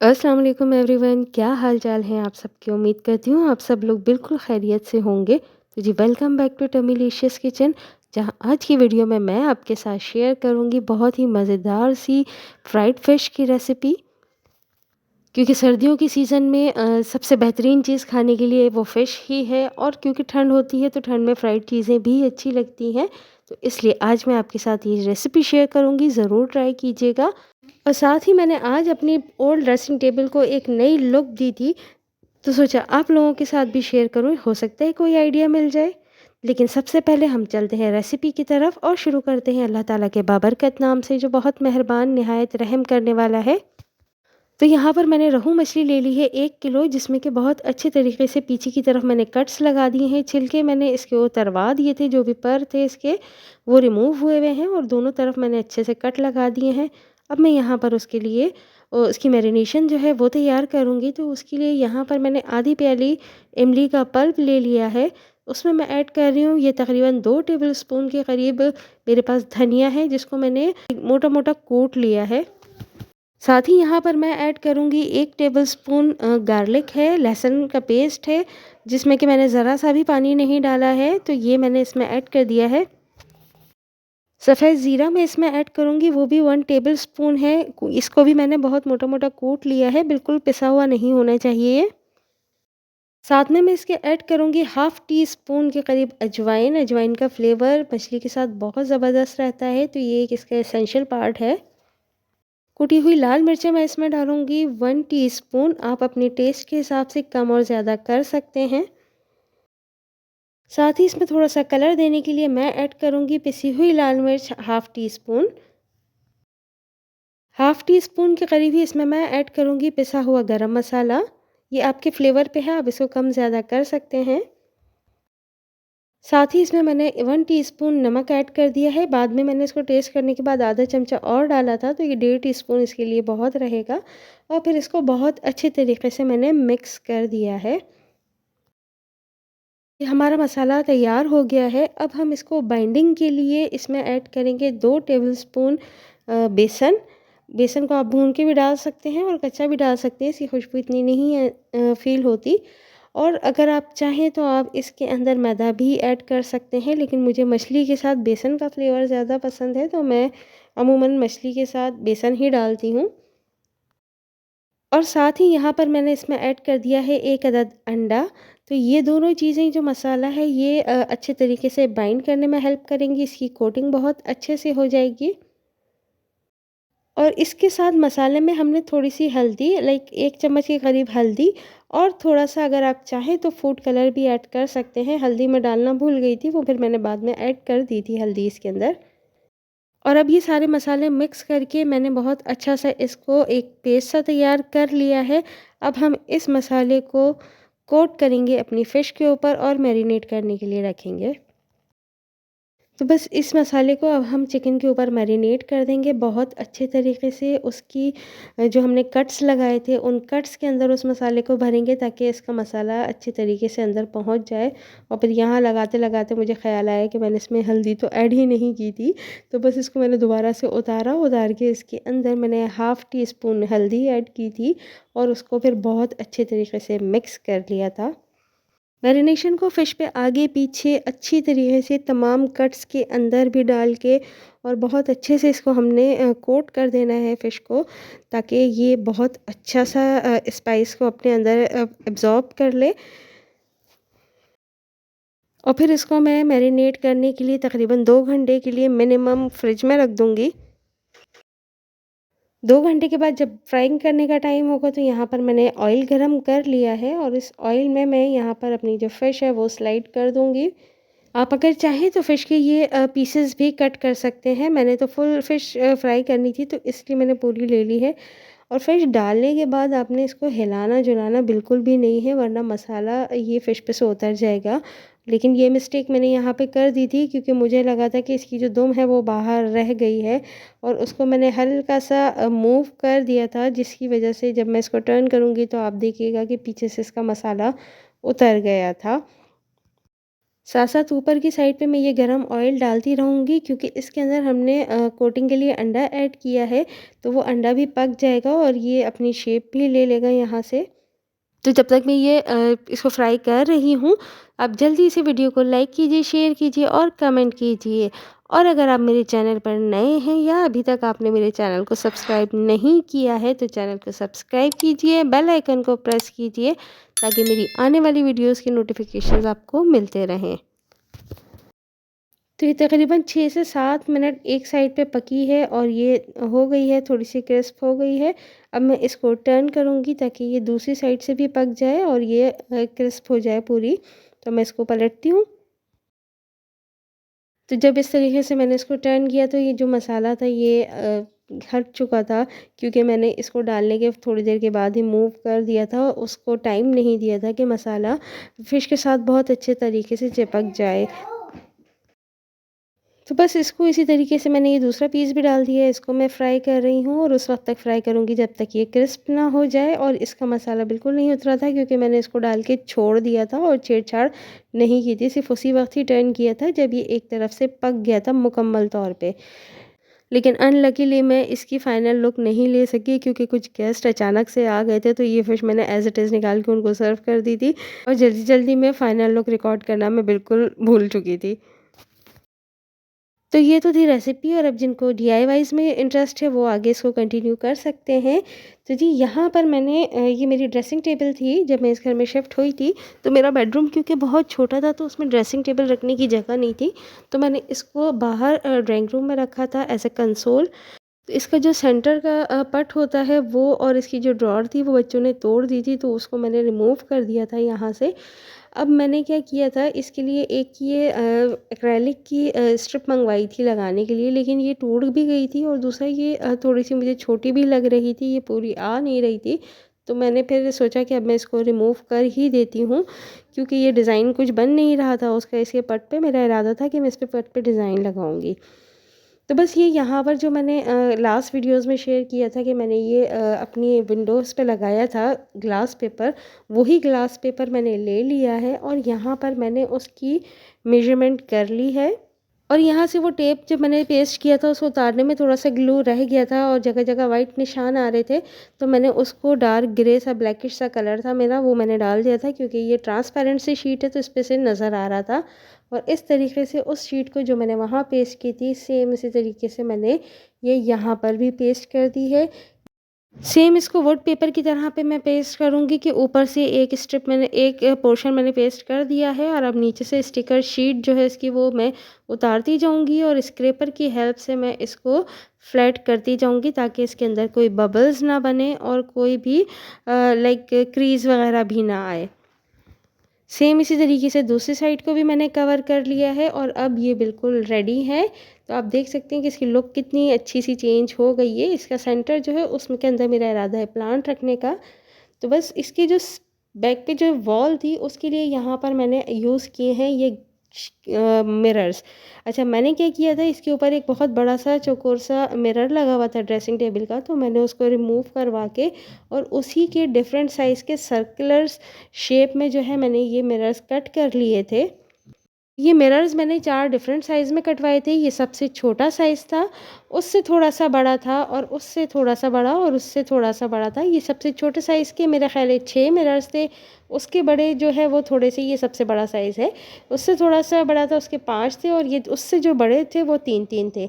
अस्सलाम वालेकुम एवरीवन, क्या हाल चाल हैं आप सबके। उम्मीद करती हूँ आप सब लोग बिल्कुल खैरियत से होंगे। तो जी वेलकम बैक टू टमीलिशियस किचन, जहाँ आज की वीडियो में मैं आपके साथ शेयर करूँगी बहुत ही मज़ेदार सी फ्राइड फ़िश की रेसिपी। क्योंकि सर्दियों की सीज़न में सबसे बेहतरीन चीज़ खाने के लिए वो फ़िश ही है, और क्योंकि ठंड होती है तो ठंड में फ्राइड चीज़ें भी अच्छी लगती हैं। तो इसलिए आज मैं आपके साथ ये रेसिपी शेयर करूँगी, ज़रूर ट्राई कीजिएगा। और साथ ही मैंने आज अपनी ओल्ड ड्रेसिंग टेबल को एक नई लुक दी थी, तो सोचा आप लोगों के साथ भी शेयर करूँ, हो सकता है कोई आइडिया मिल जाए। लेकिन सबसे पहले हम चलते हैं रेसिपी की तरफ और शुरू करते हैं अल्लाह ताला के बाबरकत नाम से, जो बहुत मेहरबान निहायत रहम करने वाला है। तो यहाँ पर मैंने रोहू मछली ले ली है 1 किलो, जिसमें कि बहुत अच्छे तरीके से पीछे की तरफ मैंने कट्स लगा दिए हैं। छिलके मैंने इसके उतरवा दिए थे, जो भी पर थे इसके वो रिमूव हुए हुए हैं, और दोनों तरफ मैंने अच्छे से कट लगा दिए हैं। अब मैं यहाँ पर उसके लिए उसकी मैरिनेशन जो है वो तैयार करूँगी। तो उसके लिए यहाँ पर मैंने आधी प्याली इमली का पल्प ले लिया है। उसमें मैं ऐड कर रही हूँ ये तकरीबन 2 टेबल स्पून के करीब मेरे पास धनिया है, जिसको मैंने मोटा मोटा कूट लिया है। साथ ही यहाँ पर मैं ऐड करूँगी 1 टेबलस्पून गार्लिक है, लहसुन का पेस्ट है, जिसमें कि मैंने ज़रा सा भी पानी नहीं डाला है, तो ये मैंने इसमें ऐड कर दिया है। सफ़ेद ज़ीरा मैं इसमें ऐड करूँगी, वो भी 1 टेबलस्पून है। इसको भी मैंने बहुत मोटा मोटा कूट लिया है, बिल्कुल पिसा हुआ नहीं होना चाहिए ये। साथ में मैं इसके ऐड करूँगी हाफ़ टी स्पून के करीब अजवाइन। अजवाइन का फ्लेवर मछली के साथ बहुत ज़बरदस्त रहता है, तो ये एक इसका एसेंशियल पार्ट है। कुटी हुई लाल मिर्चें मैं इसमें डालूँगी 1 टीस्पून। आप अपने टेस्ट के हिसाब से कम और ज़्यादा कर सकते हैं। साथ ही इसमें थोड़ा-सा कलर देने के लिए मैं ऐड करूँगी पिसी हुई लाल मिर्च half tea spoon. Half tea spoon के करीब ही इसमें मैं ऐड करूँगी पिसा हुआ गरम मसाला। ये आपके फ्लेवर पे है, आप इसको कम ज़्यादा कर सकते हैं। साथ ही इसमें मैंने 1 टीस्पून नमक ऐड कर दिया है। बाद में मैंने इसको टेस्ट करने के बाद आधा चमचा और डाला था, तो ये 1.5 टीस्पून इसके लिए बहुत रहेगा। और फिर इसको बहुत अच्छे तरीके से मैंने मिक्स कर दिया है। ये हमारा मसाला तैयार हो गया है। अब हम इसको बाइंडिंग के लिए इसमें ऐड करेंगे 2 टेबलस्पून बेसन। बेसन को आप भून के भी डाल सकते हैं और कच्चा भी डाल सकते हैं, इसकी खुशबू इतनी नहीं है फ़ील होती। और अगर आप चाहें तो आप इसके अंदर मैदा भी ऐड कर सकते हैं, लेकिन मुझे मछली के साथ बेसन का फ्लेवर ज़्यादा पसंद है, तो मैं अमूमन मछली के साथ बेसन ही डालती हूँ। और साथ ही यहाँ पर मैंने इसमें ऐड कर दिया है 1 अदद अंडा। तो ये दोनों चीज़ें, जो मसाला है ये अच्छे तरीके से बाइंड करने में हेल्प करेंगी, इसकी कोटिंग बहुत अच्छे से हो जाएगी। और इसके साथ मसाले में हमने थोड़ी-सी हल्दी, लाइक 1 चम्मच के करीब हल्दी, और थोड़ा-सा अगर आप चाहें तो फूड कलर भी ऐड कर सकते हैं। हल्दी मैं डालना भूल गई थी, वो फिर मैंने बाद में ऐड कर दी थी हल्दी इसके अंदर। और अब ये सारे मसाले मिक्स करके मैंने बहुत अच्छा सा इसको एक पेस्ट सा तैयार कर लिया है। अब हम इस मसाले को कोट करेंगे अपनी फ़िश के ऊपर और मैरिनेट करने के लिए रखेंगे। तो बस इस मसाले को अब हम चिकन के ऊपर मैरिनेट कर देंगे बहुत अच्छे तरीके से। उसकी जो हमने कट्स लगाए थे, उन कट्स के अंदर उस मसाले को भरेंगे, ताकि इसका मसाला अच्छे तरीके से अंदर पहुंच जाए। और फिर यहाँ लगाते लगाते मुझे ख़्याल आया कि मैंने इसमें हल्दी तो ऐड ही नहीं की थी। तो बस इसको मैंने दोबारा से उतार के इसके अंदर मैंने हाफ़ टी स्पून हल्दी ऐड की थी, और उसको फिर बहुत अच्छे तरीके से मिक्स कर लिया था। मैरिनेशन को फ़िश पे आगे पीछे अच्छी तरीके से तमाम कट्स के अंदर भी डाल के, और बहुत अच्छे से इसको हमने कोट कर देना है फ़िश को, ताकि ये बहुत अच्छा सा स्पाइस को अपने अंदर एब्ज़ॉर्ब कर ले। और फिर इसको मैं मैरिनेट करने के लिए तकरीबन 2 घंटे के लिए मिनिमम फ्रिज में रख दूँगी। 2 घंटे के बाद जब फ्राइंग करने का टाइम होगा, तो यहाँ पर मैंने ऑयल गरम कर लिया है, और इस ऑयल में मैं यहाँ पर अपनी जो फ़िश है वो स्लाइड कर दूँगी। आप अगर चाहें तो फ़िश के ये पीसेस भी कट कर सकते हैं। मैंने तो फुल फ़िश फ्राई करनी थी, तो इसलिए मैंने पूरी ले ली है। और फ़िश डालने के बाद आपने इसको हिलाना-जुलाना बिल्कुल भी नहीं है, वरना मसाला ये फ़िश पे से उतर जाएगा। लेकिन ये मिस्टेक मैंने यहाँ पे कर दी थी, क्योंकि मुझे लगा था कि इसकी जो दुम है वो बाहर रह गई है, और उसको मैंने हल्का-सा मूव कर दिया था, जिसकी वज़ह से जब मैं इसको टर्न करूँगी तो आप देखिएगा कि पीछे से इसका मसाला उतर गया था। साथ साथ ऊपर की साइड पे मैं ये गरम ऑयल डालती रहूँगी, क्योंकि इसके अंदर हमने कोटिंग के लिए अंडा ऐड किया है, तो वो अंडा भी पक जाएगा और ये अपनी शेप भी ले लेगा यहाँ से। तो जब तक मैं ये इसको फ्राई कर रही हूँ, आप जल्दी से वीडियो को लाइक कीजिए, शेयर कीजिए और कमेंट कीजिए। और अगर आप मेरे चैनल पर नए हैं या अभी तक आपने मेरे चैनल को सब्सक्राइब नहीं किया है, तो चैनल को सब्सक्राइब कीजिए, बेल आइकन को प्रेस कीजिए, ताकि मेरी आने वाली वीडियोज़ के नोटिफिकेशंस आपको मिलते रहें। तो ये तकरीबन 6 से 7 मिनट एक साइड पे पकी है और ये हो गई है, थोड़ी-सी क्रिस्प हो गई है। अब मैं इसको टर्न करूँगी ताकि ये दूसरी साइड से भी पक जाए और ये क्रिस्प हो जाए पूरी। तो मैं इसको पलटती हूँ। तो जब इस तरीके से मैंने इसको टर्न किया, तो ये जो मसाला था ये हट चुका था, क्योंकि मैंने इसको डालने के थोड़ी देर के बाद ही मूव कर दिया था। उसको टाइम नहीं दिया था कि मसाला फ़िश के साथ बहुत अच्छे तरीके से चिपक जाए। तो बस इसको इसी तरीके से मैंने ये दूसरा पीस भी डाल दिया है, इसको मैं फ्राई कर रही हूँ और उस वक़्त तक फ्राई करूँगी जब तक ये क्रिस्प ना हो जाए और इसका मसाला बिल्कुल नहीं उतरा था, क्योंकि मैंने इसको डाल के छोड़ दिया था और छेड़-छाड़ नहीं की थी। सिर्फ़ उसी वक़्त ही टर्न किया था जब ये एक तरफ से पक गया था मुकम्मल तौर पे। लेकिन अनलकीली मैं इसकी फ़ाइनल लुक नहीं ले सकी, क्योंकि कुछ गेस्ट अचानक से आ गए थे, तो ये फ़िश मैंने एज़ इट इज़ निकाल के उनको सर्व कर दी थी और जल्दी-जल्दी में फ़ाइनल लुक रिकॉर्ड करना मैं बिल्कुल भूल चुकी थी। तो ये तो थी रेसिपी, और अब जिनको डीआईवाईज़ में इंटरेस्ट है वो आगे इसको कंटिन्यू कर सकते हैं। तो जी यहाँ पर मैंने ये मेरी ड्रेसिंग टेबल थी जब मैं इस घर में शिफ्ट हुई थी। तो मेरा बेडरूम क्योंकि बहुत छोटा था, तो उसमें ड्रेसिंग टेबल रखने की जगह नहीं थी। तो मैंने इसको बाहर ड्राइंग रूम में रखा था एज़ अ कंसोल। तो इसका जो सेंटर का पट होता है वो, और इसकी जो ड्रॉअर थी वो बच्चों ने तोड़ दी थी, तो उसको मैंने रिमूव कर दिया था यहाँ से। अब मैंने क्या किया था, इसके लिए एक ये एक्रेलिक की स्ट्रिप मंगवाई थी लगाने के लिए, लेकिन ये टूट भी गई थी और दूसरा ये थोड़ी-सी मुझे छोटी भी लग रही थी, ये पूरी आ नहीं रही थी। तो मैंने फिर सोचा कि अब मैं इसको रिमूव कर ही देती हूँ, क्योंकि ये डिज़ाइन कुछ बन नहीं रहा था उसका इसके पट पे। मेरा इरादा था कि मैं इस पे पट पे डिज़ाइन लगाऊँगी। तो बस ये यहाँ पर जो मैंने लास्ट वीडियोज़ में शेयर किया था कि मैंने ये अपनी विंडोज़ पे लगाया था ग्लास पेपर, वही ग्लास पेपर मैंने ले लिया है और यहाँ पर मैंने उसकी मेज़रमेंट कर ली है। और यहाँ से वो टेप जब मैंने पेस्ट किया था उसको उतारने में थोड़ा-सा ग्लू रह गया था और जगह-जगह वाइट निशान आ रहे थे, तो मैंने उसको डार्क ग्रे सा ब्लैकिश सा कलर था मेरा, वो मैंने डाल दिया था, क्योंकि ये ट्रांसपेरेंट सी शीट है तो इस पे से नज़र आ रहा था। और इस तरीके से उस शीट को जो मैंने वहाँ पेस्ट की थी, सेम इसी तरीके से मैंने ये यहाँ पर भी पेस्ट कर दी है। सेम इसको वुड पेपर की तरह पे मैं पेस्ट करूँगी कि ऊपर से एक स्ट्रिप मैंने एक पोर्शन मैंने पेस्ट कर दिया है, और अब नीचे से स्टिकर शीट जो है इसकी वो मैं उतारती जाऊँगी और स्क्रैपर की हेल्प से मैं इसको फ्लैट करती जाऊँगी, ताकि इसके अंदर कोई बबल्स ना बने और कोई भी लाइक क्रीज़ वगैरह भी ना आए। सेम इसी तरीके से दूसरी साइड को भी मैंने कवर कर लिया है और अब ये बिल्कुल रेडी है। तो आप देख सकते हैं कि इसकी लुक कितनी अच्छी सी चेंज हो गई है। इसका सेंटर जो है उसमें के अंदर मेरा इरादा है प्लांट रखने का। तो बस इसकी जो बैक पे जो वॉल थी उसके लिए यहाँ पर मैंने यूज़ किए हैं ये मिरर्स। अच्छा, मैंने क्या किया था, इसके ऊपर एक बहुत बड़ा सा चौकोर सा मिरर लगा हुआ था ड्रेसिंग टेबल का, तो मैंने उसको रिमूव करवा के और उसी के डिफरेंट साइज़ के सर्कुलर शेप में जो है मैंने ये मिरर्स कट कर लिए थे। ये मिरर्स मैंने 4 डिफरेंट साइज़ में कटवाए थे। ये सबसे छोटा साइज़ था, उससे थोड़ा-सा बड़ा था और उससे थोड़ा-सा बड़ा और उससे थोड़ा-सा बड़ा था। ये सबसे छोटे साइज़ के मेरा ख़्याल है 6 मिरर्स थे। उसके बड़े जो है वो थोड़े-से, ये सबसे बड़ा साइज़ है। उससे थोड़ा-सा बड़ा था, उसके 5 थे और ये उससे जो बड़े थे वो 3-3 थे।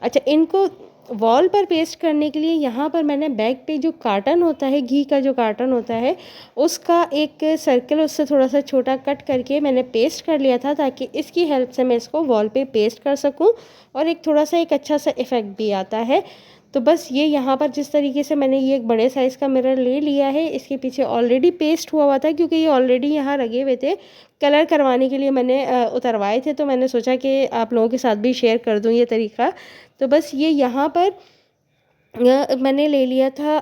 अच्छा, इनको वॉल पर पेस्ट करने के लिए यहाँ पर मैंने बैक पे जो कार्टन होता है, घी का जो कार्टन होता है, उसका एक सर्कल उससे थोड़ा-सा छोटा कट करके मैंने पेस्ट कर लिया था, ताकि इसकी हेल्प से मैं इसको वॉल पे पेस्ट कर सकूँ और एक थोड़ा-सा एक अच्छा-सा इफ़ेक्ट भी आता है। तो बस ये यहाँ पर जिस तरीके से मैंने ये एक बड़े साइज़ का मिरर ले लिया है, इसके पीछे ऑलरेडी पेस्ट हुआ था, क्योंकि ये ऑलरेडी यहाँ लगे हुए थे। कलर करवाने के लिए मैंने उतरवाए थे, तो मैंने सोचा कि आप लोगों के साथ भी शेयर कर दूँ ये तरीका। तो बस ये यहाँ पर मैंने ले लिया था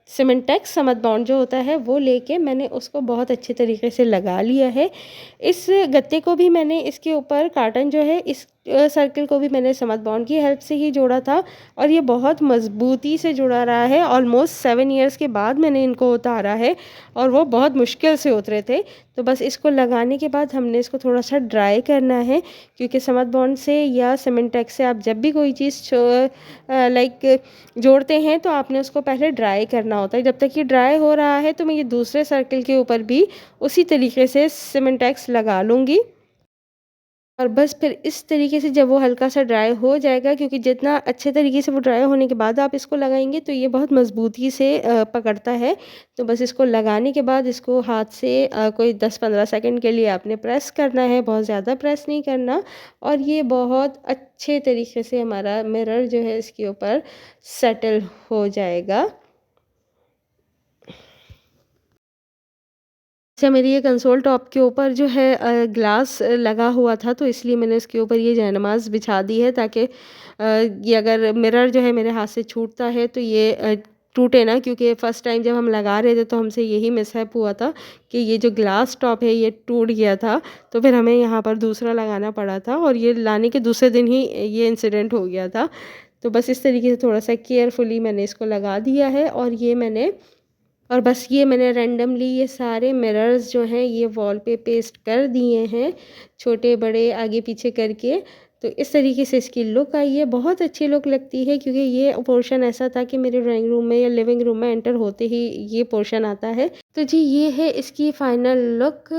सिमेंटेक्स समद बॉन्ड जो होता है वो लेके मैंने उसको बहुत अच्छे तरीके से लगा लिया है। इस गत्ते को भी मैंने इसके ऊपर कार्टन जो है इस सर्किल को भी मैंने समद बॉन्ड की हेल्प से ही जोड़ा था और ये बहुत मज़बूती से जुड़ा रहा है। ऑलमोस्ट 7 इयर्स के बाद मैंने इनको उतारा है और वो बहुत मुश्किल से उतरे थे। तो बस इसको लगाने के बाद हमने इसको थोड़ा-सा ड्राई करना है, क्योंकि समद बॉन्ड से या सिमेंटेक्स से आप जब भी कोई चीज़ लाइक जोड़ते हैं तो आपने उसको पहले ड्राई करना होता है। जब तक ये ड्राई हो रहा है तो मैं ये दूसरे सर्किल के ऊपर भी उसी तरीके से सिमेंटेक्स लगा लूँगी। और बस फिर इस तरीके से जब वो हल्का सा ड्राई हो जाएगा, क्योंकि जितना अच्छे तरीके से वो ड्राई होने के बाद आप इसको लगाएंगे तो ये बहुत मज़बूती से पकड़ता है। तो बस इसको लगाने के बाद इसको हाथ से कोई 10-15 सेकंड के लिए आपने प्रेस करना है, बहुत ज़्यादा प्रेस नहीं करना। और ये बहुत अच्छे तरीके से हमारा मिरर जो है इसके ऊपर सेटल हो जाएगा। अच्छा, मेरी ये कंसोल टॉप के ऊपर जो है ग्लास लगा हुआ था, तो इसलिए मैंने इसके ऊपर ये जयनमाज़ बिछा दी है, ताकि ये अगर मिरर जो है मेरे हाथ से छूटता है तो ये टूटे ना। क्योंकि फ़र्स्ट टाइम जब हम लगा रहे थे तो हमसे यही मिसहैप हुआ था कि ये जो ग्लास टॉप है ये टूट गया था। तो फिर हमें यहाँ पर दूसरा लगाना पड़ा था और ये लाने के दूसरे दिन ही ये इंसिडेंट हो गया था। तो बस इस तरीके से थोड़ा-सा केयरफुली मैंने इसको लगा दिया है और बस ये मैंने रैंडमली ये सारे मिरर्स जो हैं ये वॉल पे पेस्ट कर दिए हैं, छोटे बड़े आगे पीछे करके। तो इस तरीके से इसकी लुक आई है, बहुत अच्छी लुक लगती है, क्योंकि ये पोर्शन ऐसा था कि मेरे ड्राइंग रूम में या लिविंग रूम में एंटर होते ही ये पोर्शन आता है। तो जी ये है इसकी फाइनल लुक।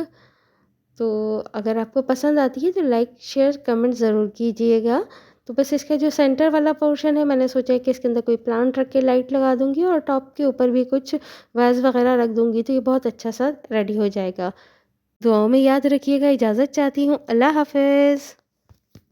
तो अगर आपको पसंद आती है तो लाइक शेयर कमेंट ज़रूर कीजिएगा। तो बस इसका जो सेंटर वाला पोर्शन है मैंने सोचा है कि इसके अंदर कोई प्लांट रख के लाइट लगा दूंगी और टॉप के ऊपर भी कुछ वेज वगैरह रख दूंगी, तो ये बहुत अच्छा सा रेडी हो जाएगा। दुआओं में याद रखिएगा। इजाज़त चाहती हूँ। अल्लाह हाफ़िज़।